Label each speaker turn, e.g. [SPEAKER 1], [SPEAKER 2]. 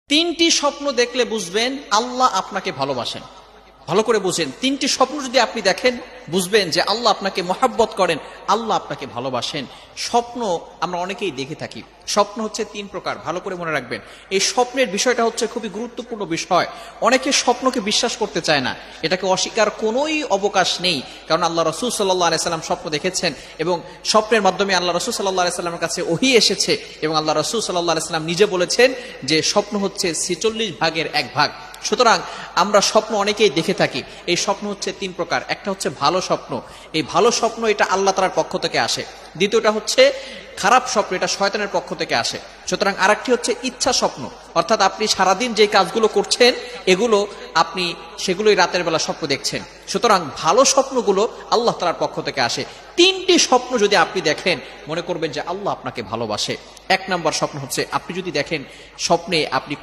[SPEAKER 1] তিনটি স্বপ্ন দেখলে বুঝবেন আল্লাহ আপনাকে ভালোবাসেন। ভালো করে বুঝেন, তিনটি স্বপ্ন যদি আপনি দেখেন বুঝবেন যে আল্লাহ আপনাকে মহাব্বত করেন, আল্লাহ আপনাকে ভালোবাসেন। স্বপ্ন আমরা অনেকেই দেখে থাকি। স্বপ্ন হচ্ছে তিন প্রকার, ভালো করে মনে রাখবেন। এই স্বপ্নের বিষয়টা হচ্ছে খুবই গুরুত্বপূর্ণ বিষয়। অনেকে স্বপ্নকে বিশ্বাস করতে চায় না, এটাকে অস্বীকার কোনোই অবকাশ নেই। কারণ আল্লাহ রাসূল সাল্লাল্লাহু আলাইহি সাল্লাম স্বপ্ন দেখেছেন এবং স্বপ্নের মাধ্যমে আল্লাহ রাসূল সাল্লাল্লাহু আলাইহি সাল্লামের কাছে ওহী এসেছে এবং আল্লাহ রাসূল সাল্লাল্লাহু আলাইহি সাল্লাম নিজে বলেছেন যে স্বপ্ন হচ্ছে 46 ভাগের এক ভাগ। সুতরাং আমরা স্বপ্ন অনেকেই দেখে থাকি। এই স্বপ্ন হচ্ছে তিন প্রকার। একটা হচ্ছে ভালো স্বপ্ন, এই ভালো স্বপ্ন এটা আল্লাহ তাআলার পক্ষ থেকে আসে। দ্বিতীয়টা হচ্ছে খারাপ স্বপ্ন, এটা শয়তানের পক্ষ থেকে আসে। সুতরাং আরেকটি হচ্ছে ইচ্ছা স্বপ্ন, অর্থাৎ আপনি সারাদিন যে কাজগুলো করছেন এগুলো আপনি সেগুলোই রাতের বেলা স্বপ্ন দেখছেন। সুতরাং ভালো স্বপ্নগুলো আল্লাহ তাআলার পক্ষ থেকে আসে। তিনটি স্বপ্ন যদি আপনি দেখেন মনে করবেন যে আল্লাহ আপনাকে ভালোবাসে। এক নম্বর স্বপ্ন হচ্ছে আপনি যদি দেখেন স্বপ্নে আপনি